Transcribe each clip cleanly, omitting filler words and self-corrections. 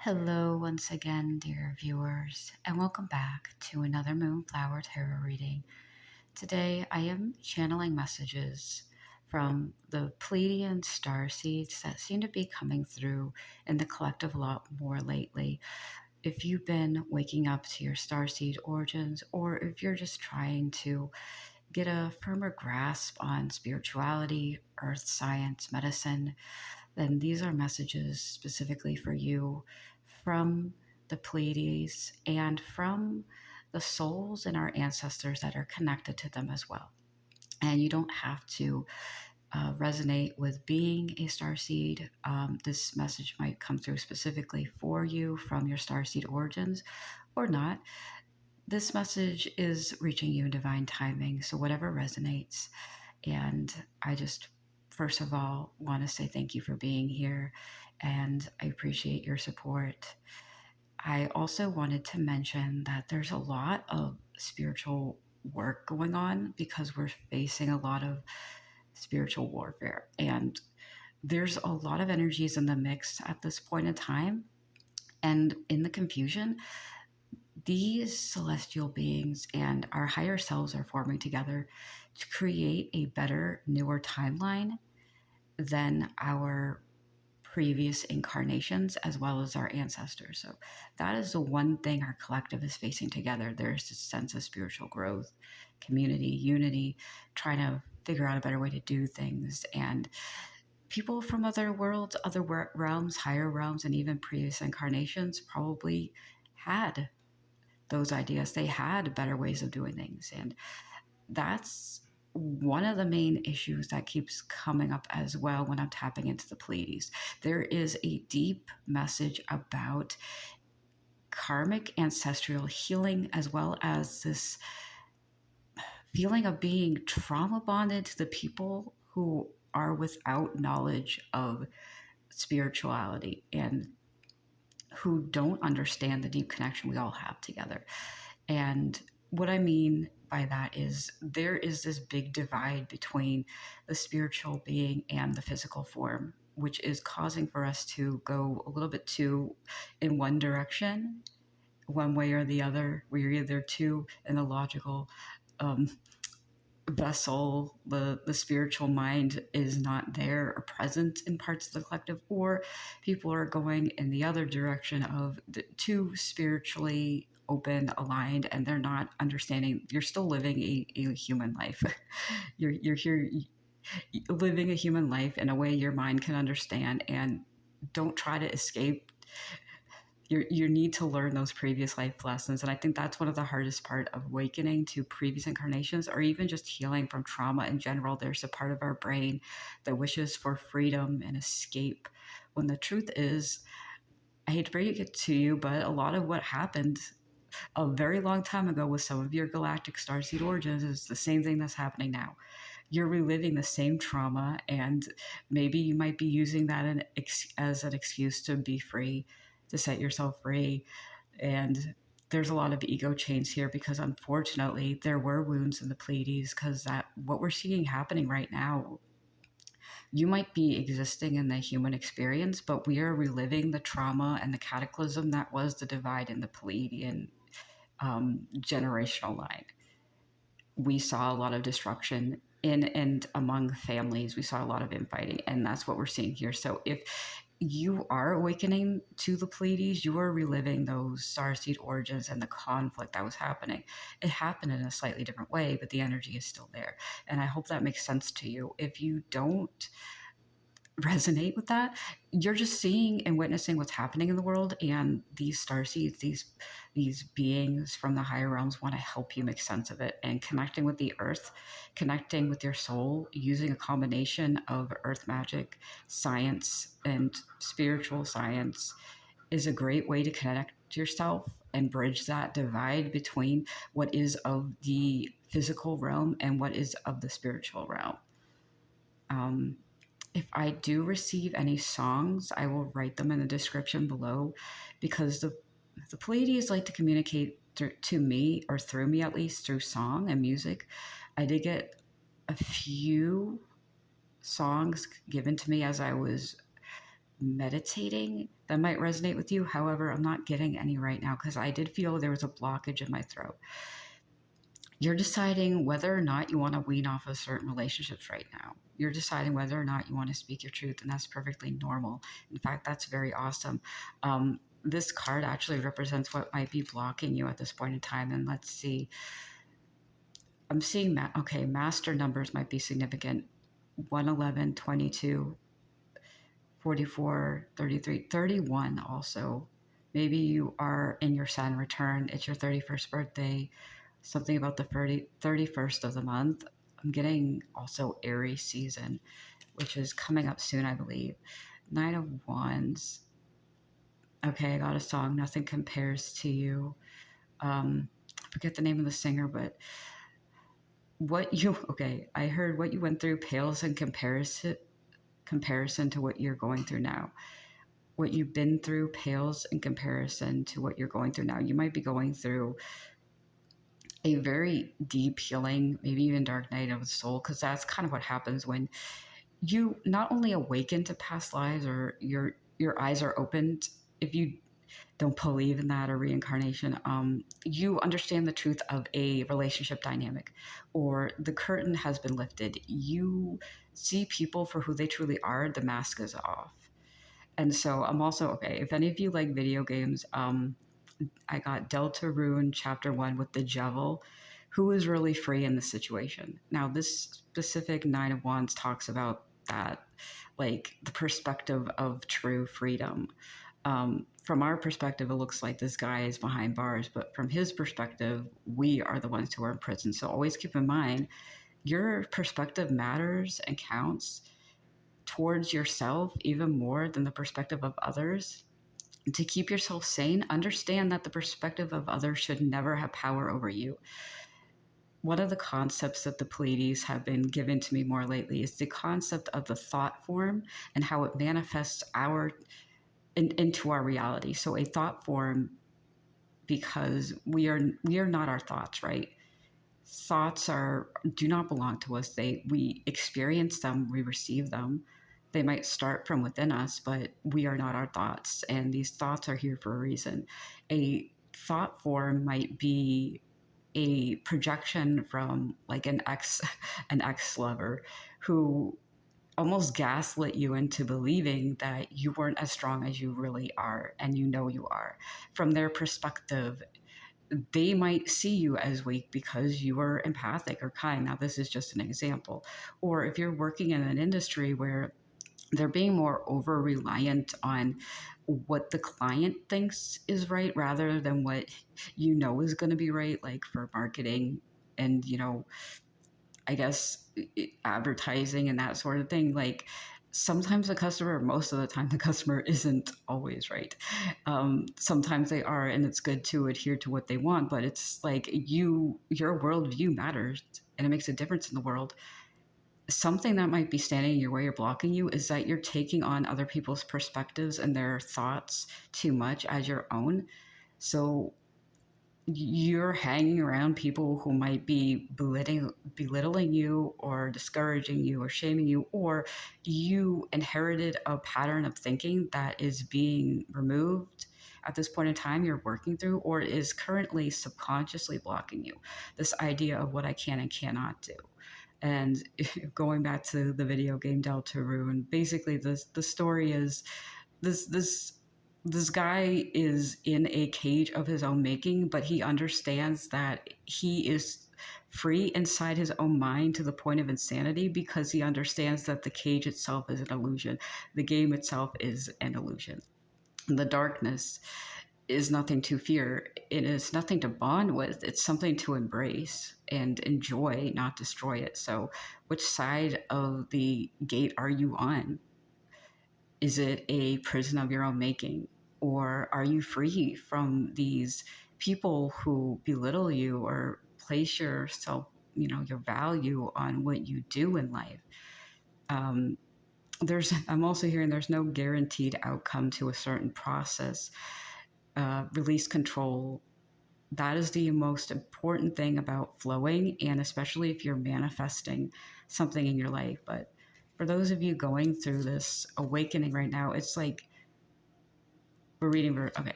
Hello, once again, dear viewers, and welcome back to another Moonflower Tarot reading. Today, I am channeling messages from the Pleiadean Starseeds that seem to be coming through in the collective a lot more lately. If you've been waking up to your Starseed origins, or if you're just trying to get a firmer grasp on spirituality, earth science, medicine, then these are messages specifically for you from the Pleiades and from the souls and our ancestors that are connected to them as well. And you don't have to resonate with being a starseed. This message might come through specifically for you from your starseed origins or not. This message is reaching you in divine timing, so whatever resonates. And I just, first of all, want to say thank you for being here, and I appreciate your support. I also wanted to mention that there's a lot of spiritual work going on because we're facing a lot of spiritual warfare, and there's a lot of energies in the mix at this point in time. And in the confusion, these celestial beings and our higher selves are forming together to create a better, newer timeline than our previous incarnations as well as our ancestors. So that is the one thing our collective is facing together. There's this sense of spiritual growth, community, unity, trying to figure out a better way to do things. And people from other worlds, other realms, higher realms, and even previous incarnations probably had those ideas. They had better ways of doing things. And that's one of the main issues that keeps coming up as well when I'm tapping into the Pleiades. There is a deep message about karmic ancestral healing, as well as this feeling of being trauma bonded to the people who are without knowledge of spirituality and who don't understand the deep connection we all have together. And what I mean by that is there is this big divide between the spiritual being and the physical form, which is causing for us to go a little bit too in one direction, one way or the other. We're either too in the logical vessel, the spiritual mind is not there or present in parts of the collective, or people are going in the other direction of the too spiritually open, aligned, and they're not understanding. You're still living a human life. you're here living a human life in a way your mind can understand, and don't try to escape. You need to learn those previous life lessons. And I think that's one of the hardest part of awakening to previous incarnations, or even just healing from trauma in general. There's a part of our brain that wishes for freedom and escape, when the truth is, I hate to break it to you, but a lot of what happened a very long time ago with some of your galactic starseed origins is the same thing that's happening now. You're reliving the same trauma, and maybe you might be using that as an excuse to be free, to set yourself free. And there's a lot of ego chains here because unfortunately there were wounds in the Pleiades, because that what we're seeing happening right now, you might be existing in the human experience, but we are reliving the trauma and the cataclysm that was the divide in the Pleiadian generational line. We saw a lot of destruction in and among families. We saw a lot of infighting, and that's what we're seeing here. So if you are awakening to the Pleiades, you are reliving those starseed origins and the conflict that was happening. It happened in a slightly different way, but the energy is still there. And I hope that makes sense to you. If you don't resonate with that, you're just seeing and witnessing what's happening in the world, and these starseeds, these beings from the higher realms want to help you make sense of it. And connecting with the earth, connecting with your soul using a combination of earth magic, science, and spiritual science is a great way to connect yourself and bridge that divide between what is of the physical realm and what is of the spiritual realm. If I do receive any songs, I will write them in the description below, because the Pleiades like to communicate to me, or through me at least, through song and music. I did get a few songs given to me as I was meditating that might resonate with you. However, I'm not getting any right now because I did feel there was a blockage in my throat. You're deciding whether or not you want to wean off of certain relationships right now. You're deciding whether or not you want to speak your truth, and that's perfectly normal. In fact, that's very awesome. This card actually represents what might be blocking you at this point in time. And let's see. I'm seeing, okay, master numbers might be significant. 111, 22, 44, 33, 31 also. Maybe you are in your Saturn return. It's your 31st birthday. Something about the 31st of the month. I'm getting also Aries season, which is coming up soon, I believe. Nine of Wands. Okay, I got a song, Nothing Compares to You. I forget the name of the singer, but I heard what you went through pales in comparison to what you're going through now. What you've been through pales in comparison to what you're going through now. You might be going through a very deep healing, maybe even dark night of the soul, because that's kind of what happens when you not only awaken to past lives or your eyes are opened. If you don't believe in that or reincarnation, you understand the truth of a relationship dynamic, or the curtain has been lifted. You see people for who they truly are. The mask is off. And so I'm also, okay, if any of you like video games, I got Deltarune Chapter 1 with the Devil, who is really free in this situation. Now, this specific Nine of Wands talks about that, like the perspective of true freedom. From our perspective, it looks like this guy is behind bars, but from his perspective, we are the ones who are in prison. So always keep in mind, your perspective matters and counts towards yourself even more than the perspective of others. To keep yourself sane, understand that the perspective of others should never have power over you. One of the concepts that the Pleiades have been given to me more lately is the concept of the thought form and how it manifests into our reality. So a thought form, because we are not our thoughts, right? Thoughts do not belong to us. We experience them, we receive them. They might start from within us, but we are not our thoughts, and these thoughts are here for a reason. A thought form might be a projection from like an ex lover who almost gaslit you into believing that you weren't as strong as you really are, and you know you are. From their perspective, they might see you as weak because you are empathic or kind. Now, this is just an example. Or if you're working in an industry where they're being more over reliant on what the client thinks is right rather than what you know is going to be right, like for marketing and, I guess advertising and that sort of thing. Like sometimes the customer, most of the time, the customer isn't always right. Sometimes they are, and it's good to adhere to what they want. But it's like your worldview matters, and it makes a difference in the world. Something that might be standing in your way or blocking you is that you're taking on other people's perspectives and their thoughts too much as your own. So you're hanging around people who might be belittling you or discouraging you or shaming you, or you inherited a pattern of thinking that is being removed at this point in time you're working through, or is currently subconsciously blocking you. This idea of what I can and cannot do. And going back to the video game Deltarune, basically the story is this guy is in a cage of his own making, but he understands that he is free inside his own mind to the point of insanity because he understands that the cage itself is an illusion. The game itself is an illusion. The darkness is nothing to fear. It is nothing to bond with. It's something to embrace and enjoy, not destroy it. So which side of the gate are you on? Is it a prison of your own making? Or are you free from these people who belittle you or place yourself, your value on what you do in life? I'm also hearing there's no guaranteed outcome to a certain process. Release control. That is the most important thing about flowing, and especially if you're manifesting something in your life. But for those of you going through this awakening right now, it's like we're reading, okay,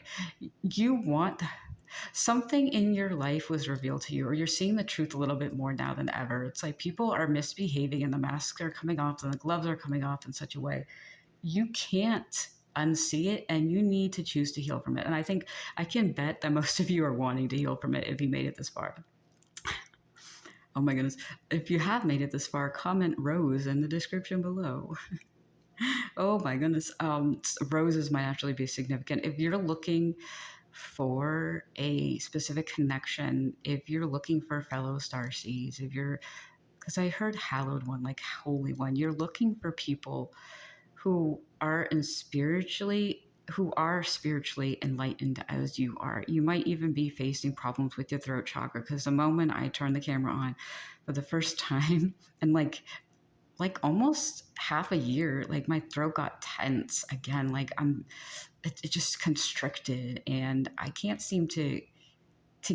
you want something in your life was revealed to you, or you're seeing the truth a little bit more now than ever. It's like people are misbehaving and the masks are coming off and the gloves are coming off in such a way. You can't unsee it, and you need to choose to heal from it. And I think I can bet that most of you are wanting to heal from it if you made it this far. Oh my goodness. If you have made it this far, comment Rose in the description below. Oh my goodness. Roses might actually be significant. If you're looking for a specific connection, if you're looking for fellow starseeds, if you're, because I heard hallowed one, like holy one, you're looking for people who are who are spiritually enlightened as you are. You might even be facing problems with your throat chakra, because the moment I turned the camera on for the first time and like almost half a year, like my throat got tense again. Like it just constricted, and I can't seem to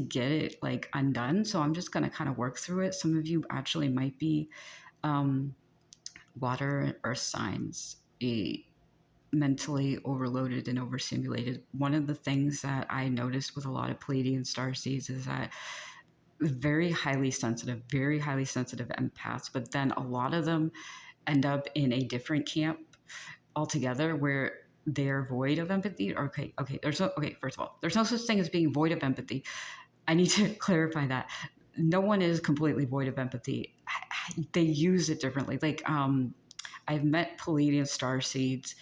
get it like undone. So I'm just gonna kind of work through it. Some of you actually might be water and earth signs, mentally overloaded and overstimulated. One of the things that I noticed with a lot of Pleiadean starseeds is that very highly sensitive empaths, but then a lot of them end up in a different camp altogether where they're void of empathy. Okay, first of all, there's no such thing as being void of empathy. I need to clarify that. No one is completely void of empathy. They use it differently. Like, I've met Pleiadian starseeds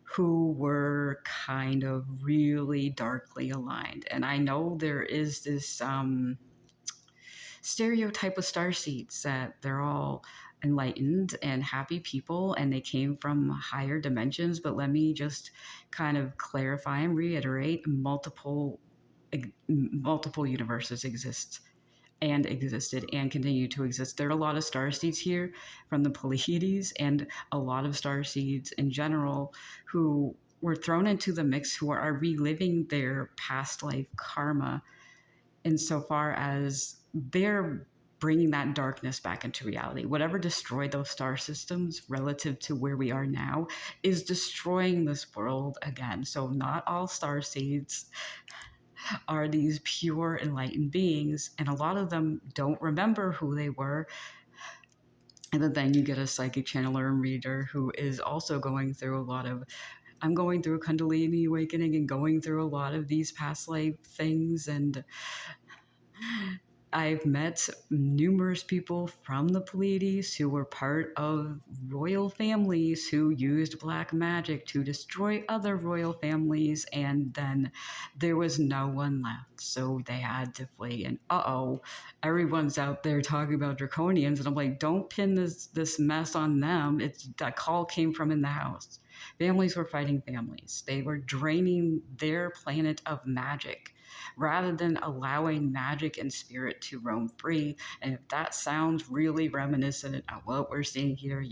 who were kind of really darkly aligned. And I know there is this stereotype of starseeds that they're all enlightened and happy people and they came from higher dimensions. But let me just kind of clarify and reiterate, multiple universes exist and existed and continue to exist. There are a lot of starseeds here from the Pleiades and a lot of starseeds in general who were thrown into the mix, who are reliving their past life karma insofar as they're bringing that darkness back into reality. Whatever destroyed those star systems relative to where we are now is destroying this world again. So not all starseeds are these pure enlightened beings, and a lot of them don't remember who they were. And then you get a psychic channeler and reader who is also going through a lot of, I'm going through a Kundalini awakening and going through a lot of these past life things, and I've met numerous people from the Pleiades who were part of royal families who used black magic to destroy other royal families, and then there was no one left, so they had to flee. And everyone's out there talking about draconians, and I'm like, don't pin this mess on them. That call came from in the house. Families were fighting families. They were draining their planet of magic rather than allowing magic and spirit to roam free. And if that sounds really reminiscent of what we're seeing here,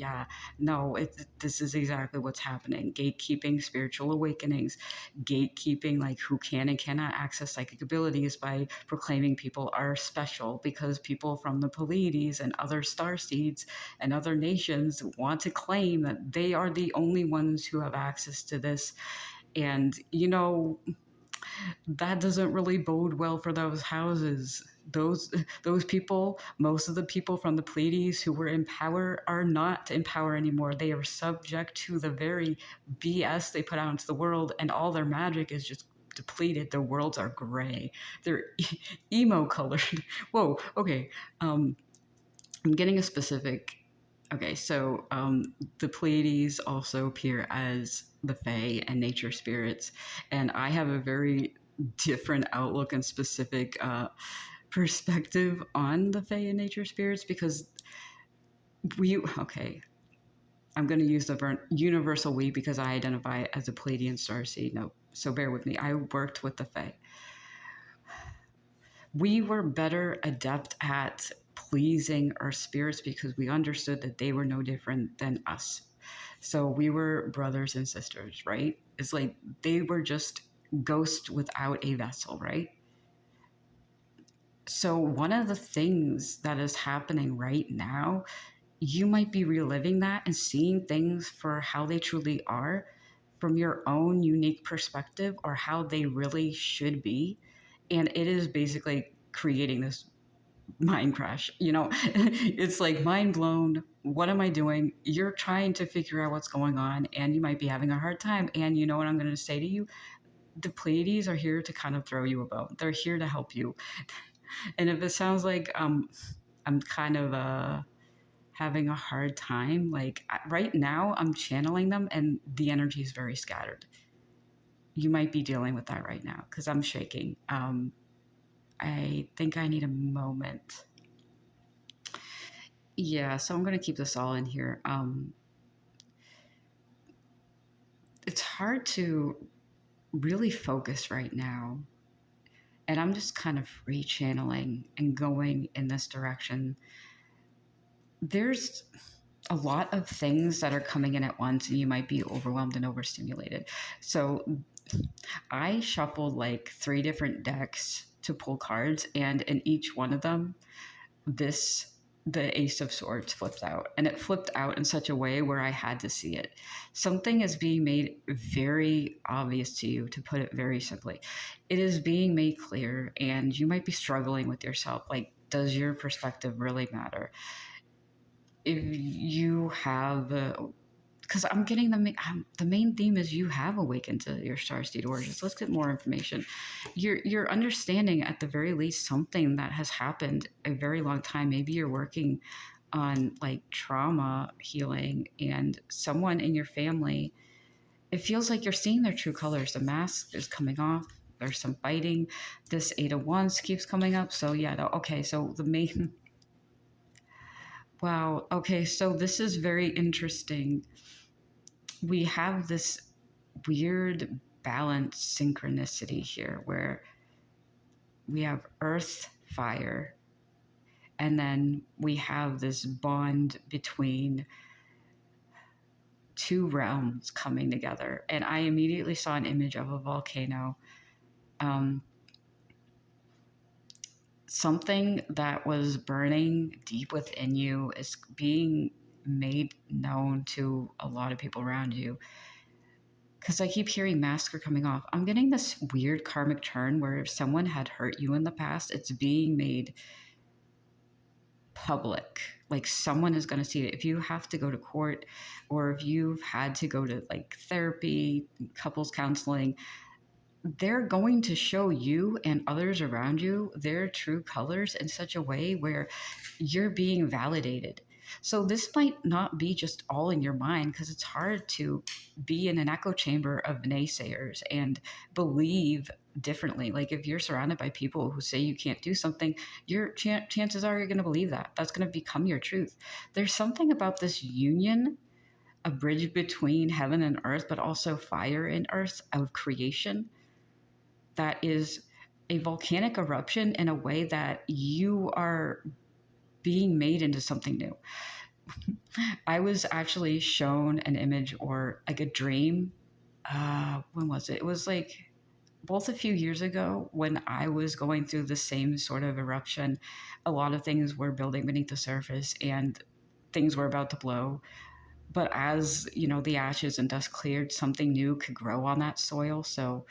this is exactly what's happening. Gatekeeping spiritual awakenings, gatekeeping like who can and cannot access psychic abilities by proclaiming people are special because people from the Pleiades and other starseeds and other nations want to claim that they are the only ones who have access to this. And, that doesn't really bode well for those houses. Those people, most of the people from the Pleiades who were in power are not in power anymore. They are subject to the very BS they put out into the world, and all their magic is just depleted. Their worlds are gray. They're emo colored. Whoa, okay. I'm getting a specific. Okay, so the Pleiades also appear as the Fae and nature spirits, and I have a very different outlook and specific perspective on the Fae and nature spirits because I'm going to use the universal we because I identify as a Pleiadian starseed. No, so bear with me. I worked with the Fae. We were better adept at pleasing our spirits because we understood that they were no different than us. So we were brothers and sisters, right? It's like they were just ghosts without a vessel, right? So one of the things that is happening right now you might be reliving that and seeing things for how they truly are from your own unique perspective or how they really should be. And it is basically creating this mind crash. It's like mind blown. What am I doing? You're trying to figure out what's going on and you might be having a hard time. And you know what I'm going to say to you? The Pleiades are here to kind of throw you a bone. They're here to help you. And if it sounds like I'm kind of having a hard time, like right now I'm channeling them and the energy is very scattered. You might be dealing with that right now because I'm shaking. I think I need a moment. Yeah, so I'm going to keep this all in here. It's hard to really focus right now. And I'm just kind of free channeling and going in this direction. There's a lot of things that are coming in at once, and you might be overwhelmed and overstimulated. So I shuffled like 3 different decks to pull cards, and in each one of them, this the Ace of Swords flipped out, and it flipped out in such a way where I had to see it. Something is being made very obvious to you, to put it very simply. It is being made clear, and you might be struggling with yourself. Like, does your perspective really matter? If you have because I'm getting the main theme is you have awakened to your starseed origins. Let's get more information. You're understanding at the very least something that has happened a very long time. Maybe you're working on like trauma healing, and someone in your family, it feels like you're seeing their true colors. The mask is coming off. There's some fighting. This 8 of Wands keeps coming up. So yeah, okay. So the main wow. Okay, so this is very interesting. We have this weird balance synchronicity here where we have earth, fire, and then we have this bond between two realms coming together. And I immediately saw an image of a volcano. Um, Something that was burning deep within you is being made known to a lot of people around you. Because I keep hearing masks are coming off. I'm getting this weird karmic turn where if someone had hurt you in the past, it's being made public. Like someone is going to see it. If you have to go to court or if you've had to go to like therapy, couples counseling, they're going to show you and others around you their true colors in such a way where you're being validated. So this might not be just all in your mind because it's hard to be in an echo chamber of naysayers and believe differently. Like if you're surrounded by people who say you can't do something, your chances are you're going to believe that. That's going to become your truth. There's something about this union, a bridge between heaven and earth, but also fire and earth of creation, that is a volcanic eruption in a way that you are being made into something new. I was actually shown an image or like a dream. When was it? It was like both a few years ago when I was going through the same sort of eruption. A lot of things were building beneath the surface and things were about to blow. But as you know, the ashes and dust cleared, something new could grow on that soil. So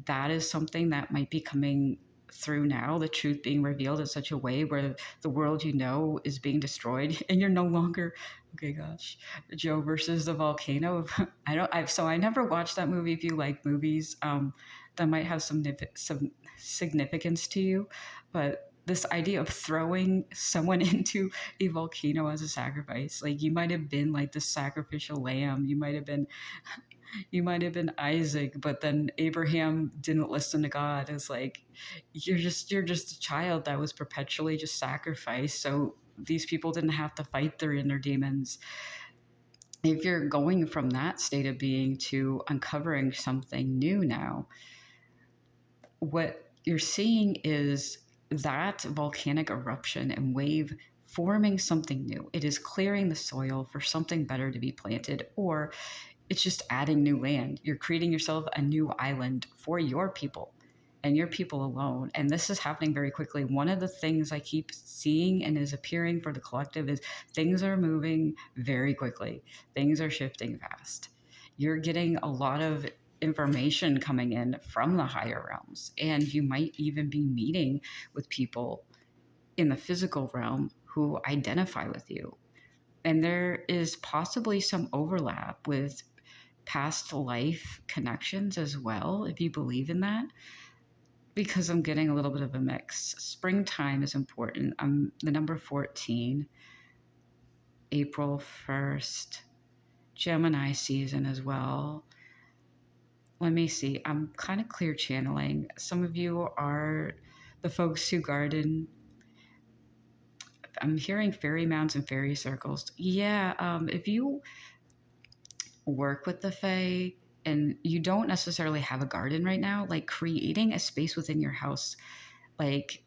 that is something that might be coming through now, the truth being revealed in such a way where the world you know is being destroyed and you're no longer, okay, gosh, Joe versus the volcano. I never watched that movie. If you like movies that might have some significance to you, but this idea of throwing someone into a volcano as a sacrifice, like you might have been like the sacrificial lamb, you might have been Isaac, but then Abraham didn't listen to God. It's like you're just a child that was perpetually just sacrificed. So these people didn't have to fight their inner demons. If you're going from that state of being to uncovering something new now, what you're seeing is that volcanic eruption and wave forming something new. It is clearing the soil for something better to be planted, or it's just adding new land. You're creating yourself a new island for your people. and your people alone. And this is happening very quickly. One of the things I keep seeing and is appearing for the collective is things are moving very quickly. Things are shifting fast. You're getting a lot of information coming in from the higher realms, and you might even be meeting with people in the physical realm who identify with you. And there is possibly some overlap with past life connections as well, if you believe in that, because I'm getting a little bit of a mix. Springtime is important. I'm the number 14, April 1st, Gemini season as well. Let me see. I'm kind of clear channeling. Some of you are the folks who garden. I'm hearing fairy mounds and fairy circles. Yeah, if you work with the fae and you don't necessarily have a garden right now, like creating a space within your house, like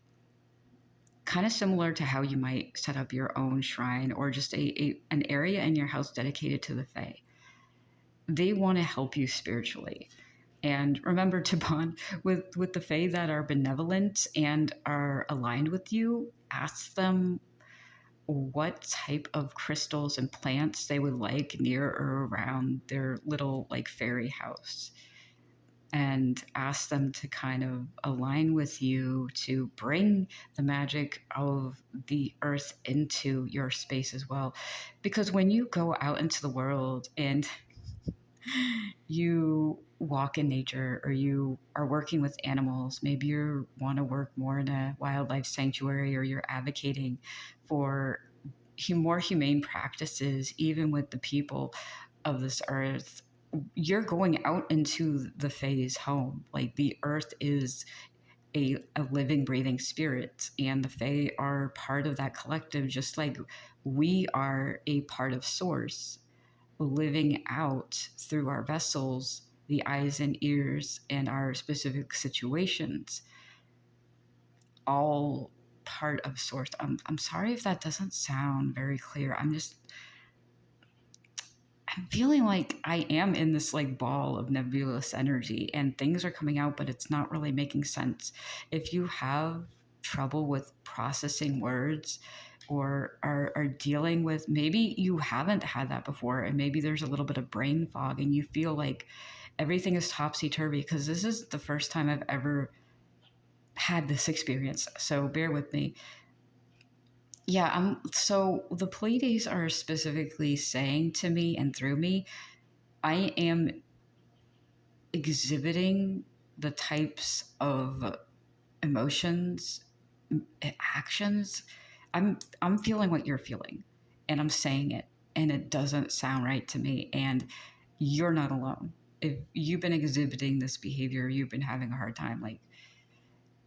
kind of similar to how you might set up your own shrine or just an area in your house dedicated to the fae. They want to help you spiritually. And remember to bond with the fae that are benevolent and are aligned with you. Ask them what type of crystals and plants they would like near or around their little like fairy house, and ask them to kind of align with you to bring the magic of the earth into your space as well. Because when you go out into the world and you walk in nature or you are working with animals, maybe you want to work more in a wildlife sanctuary or you're advocating for more humane practices, even with the people of this earth, you're going out into the fae's home. Like the earth is a living, breathing spirit, and the fae are part of that collective, just like we are a part of source, living out through our vessels, the eyes and ears, and our specific situations, all part of source. I'm sorry if that doesn't sound very clear. I'm feeling like I am in this like ball of nebulous energy and things are coming out, but it's not really making sense. If you have trouble with processing words or are dealing with, maybe you haven't had that before and maybe there's a little bit of brain fog and you feel like everything is topsy-turvy, because this is the first time I've ever had this experience. So bear with me. Yeah, so the Pleiades are specifically saying to me and through me, I am exhibiting the types of emotions, actions. I'm feeling what you're feeling, and I'm saying it, and it doesn't sound right to me. And you're not alone. If you've been exhibiting this behavior, you've been having a hard time, like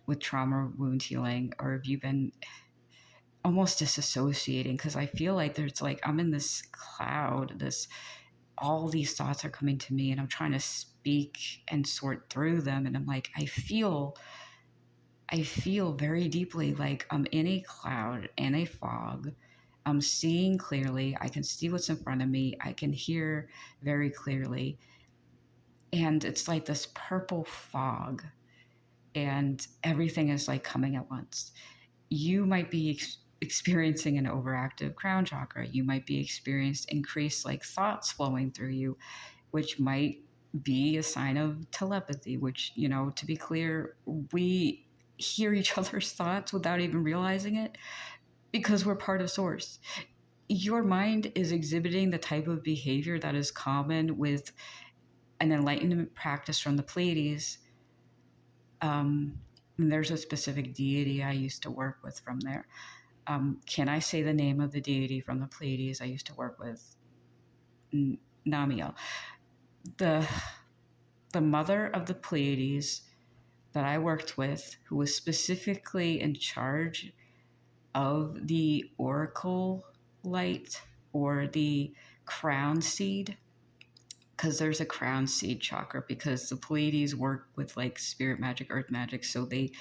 with trauma, wound healing, or if you've been almost disassociating, because I feel like there's like I'm in this cloud, this all these thoughts are coming to me and I'm trying to speak and sort through them, and I'm like I feel very deeply like I'm in a cloud and a fog. I'm seeing clearly. I can see what's in front of me. I can hear very clearly. And it's like this purple fog and everything is like coming at once. You might be experiencing an overactive crown chakra. You might be experiencing increased like thoughts flowing through you, which might be a sign of telepathy, which, you know, to be clear, we hear each other's thoughts without even realizing it because we're part of source. Your mind is exhibiting the type of behavior that is common with an enlightenment practice from the Pleiades. And there's a specific deity I used to work with from there. Can I say the name of the deity from the Pleiades I used to work with? Namiel. The mother of the Pleiades that I worked with, who was specifically in charge of the oracle light or the crown seed, because there's a crown seed chakra, because the Pleiades work with like spirit magic, earth magic. So they,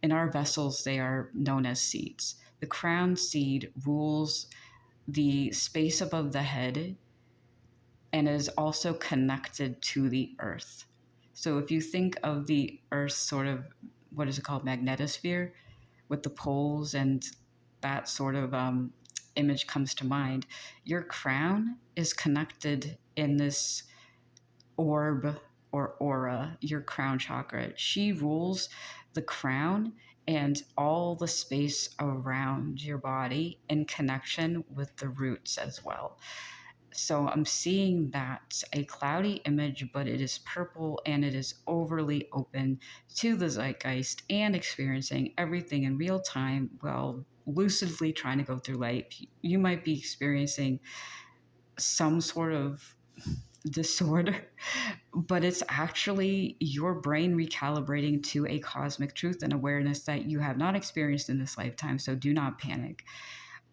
in our vessels, they are known as seeds. The crown seed rules the space above the head and is also connected to the earth. So if you think of the Earth's sort of, what is it called, magnetosphere, with the poles and that sort of image comes to mind, your crown is connected in this orb or aura, your crown chakra. She rules the crown and all the space around your body in connection with the roots as well. So I'm seeing that a cloudy image, but it is purple and it is overly open to the zeitgeist and experiencing everything in real time while lucidly trying to go through life. You might be experiencing some sort of disorder, but it's actually your brain recalibrating to a cosmic truth and awareness that you have not experienced in this lifetime. So do not panic,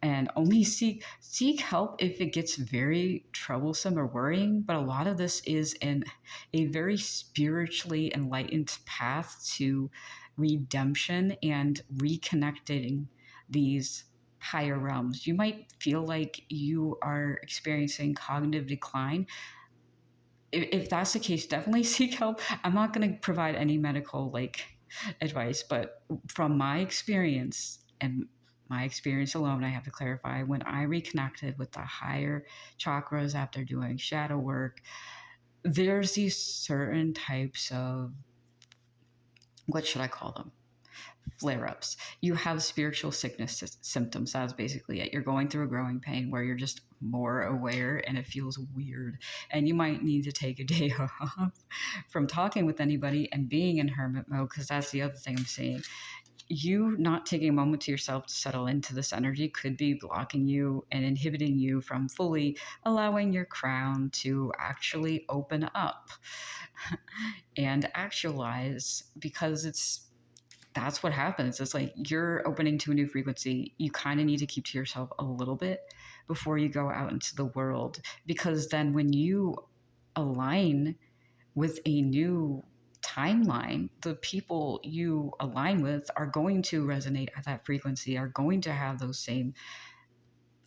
and only seek help if it gets very troublesome or worrying. But a lot of this is in a very spiritually enlightened path to redemption and reconnecting these higher realms. You might feel like you are experiencing cognitive decline. If that's the case, definitely seek help. I'm not going to provide any medical advice, but from my experience and my experience alone, I have to clarify, when I reconnected with the higher chakras after doing shadow work, there's these certain types of, what should I call them? Flare-ups. You have spiritual sickness symptoms. That's basically it. You're going through a growing pain where you're just more aware and it feels weird. And you might need to take a day off from talking with anybody and being in hermit mode, because that's the other thing I'm seeing. You not taking a moment to yourself to settle into this energy could be blocking you and inhibiting you from fully allowing your crown to actually open up and actualize, because that's what happens. It's like you're opening to a new frequency. You kind of need to keep to yourself a little bit before you go out into the world, because then when you align with a new timeline, the people you align with are going to resonate at that frequency, are going to have those same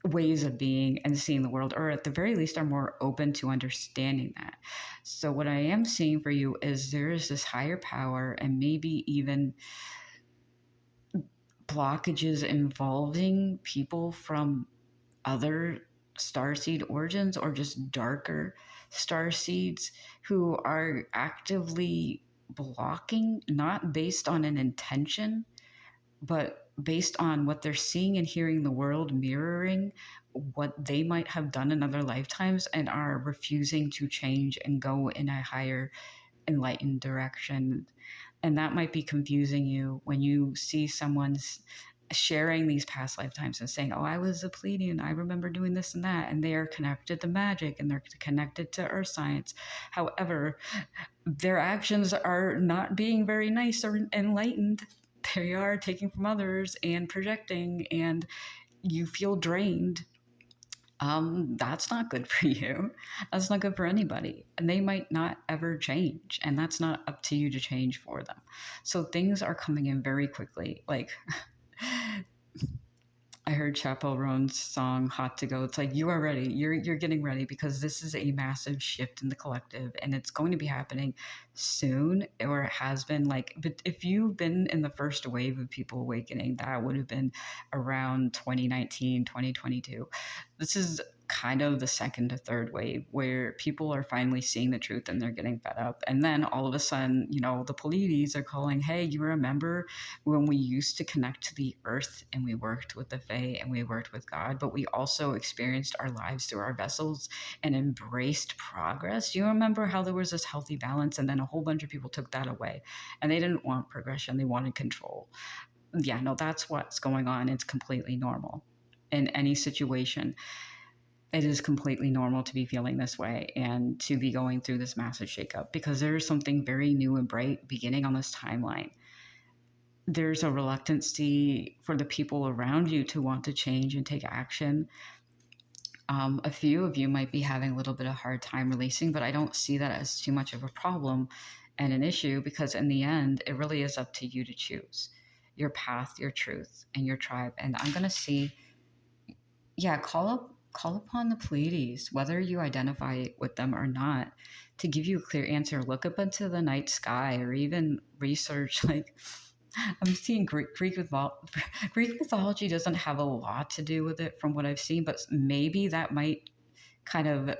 ways of being and seeing the world, or at the very least are more open to understanding that. So what I am seeing for you is there is this higher power, and maybe even blockages involving people from other starseed origins or just darker starseeds who are actively blocking, not based on an intention, but based on what they're seeing and hearing the world mirroring what they might have done in other lifetimes, and are refusing to change and go in a higher enlightened direction. And that might be confusing you when you see someone's sharing these past lifetimes and saying, oh, I was a Pleiadean, I remember doing this and that, and they are connected to magic and they're connected to earth science. However, their actions are not being very nice or enlightened. They are taking from others and projecting, and you feel drained. That's not good for you. That's not good for anybody. And they might not ever change. And that's not up to you to change for them. So things are coming in very quickly. Like, I heard Chappell Roan's song "Hot to Go." It's like, you are ready. You're getting ready, because this is a massive shift in the collective, and it's going to be happening soon, or it has been. But if you've been in the first wave of people awakening, that would have been around 2019, 2022. This is kind of the second to third wave where people are finally seeing the truth and they're getting fed up. And then all of a sudden, the Pleiades are calling, hey, you remember when we used to connect to the earth and we worked with the Fae and we worked with God, but we also experienced our lives through our vessels and embraced progress? You remember how there was this healthy balance, and then a whole bunch of people took that away, and they didn't want progression, they wanted control. Yeah, no, that's what's going on. It's completely normal in any situation. It is completely normal to be feeling this way and to be going through this massive shakeup, because there is something very new and bright beginning on this timeline. There's a reluctancy for the people around you to want to change and take action. A few of you might be having a little bit of hard time releasing, but I don't see that as too much of a problem and an issue, because in the end, it really is up to you to choose your path, your truth, and your tribe. And I'm going to see, yeah, call up call upon the Pleiades, whether you identify with them or not, to give you a clear answer. Look up into the night sky, or even research. Like, I'm seeing Greek mythology doesn't have a lot to do with it from what I've seen, but maybe that might kind of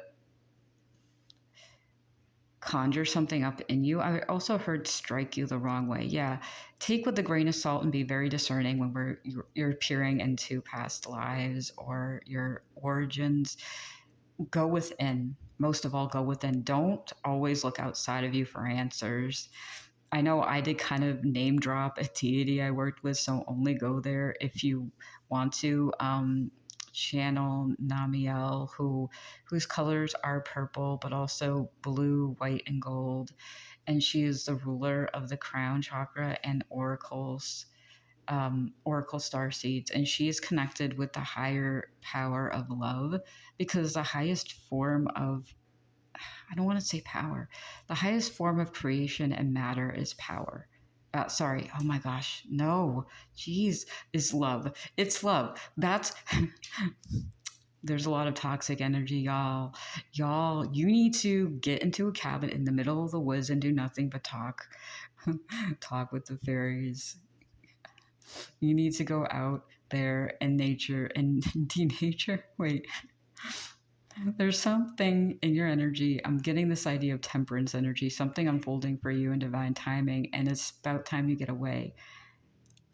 conjure something up in you. I also heard strike you the wrong way. Yeah, take with a grain of salt and be very discerning when you're peering into past lives or your origins. Go within. Most of all, go within. Don't always look outside of you for answers. I know I did kind of name drop a deity I worked with, so only go there if you want to. Channel Namiel, whose colors are purple, but also blue, white, and gold, and she is the ruler of the crown chakra and oracles. Oracle Starseeds, and she is connected with the higher power of love, because the highest form of, I don't want to say power, the highest form of creation and matter is power. Sorry, oh my gosh, no, jeez, is love. It's love. That's there's a lot of toxic energy, y'all. Y'all, you need to get into a cabin in the middle of the woods and do nothing but talk. Talk with the fairies. You need to go out there in nature and denature. Wait, there's something in your energy. I'm getting this idea of temperance energy, something unfolding for you in divine timing, and it's about time you get away.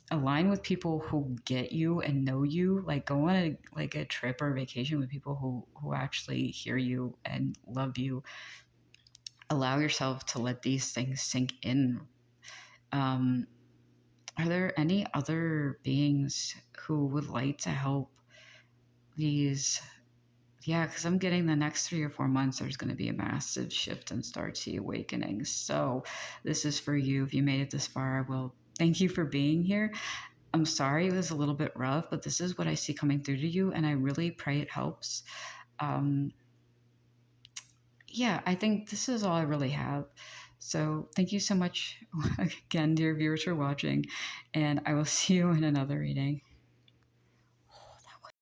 Align with people who get you and know you. Like, go on a trip or a vacation with people who actually hear you and love you. Allow yourself to let these things sink in. Are there any other beings who would like to help these? Yeah, because I'm getting the next 3 or 4 months, there's going to be a massive shift and Starseed awakening. So this is for you. If you made it this far, I will thank you for being here. I'm sorry it was a little bit rough, but this is what I see coming through to you, and I really pray it helps. Yeah, I think this is all I really have. So thank you so much again, dear viewers, for watching, and I will see you in another reading.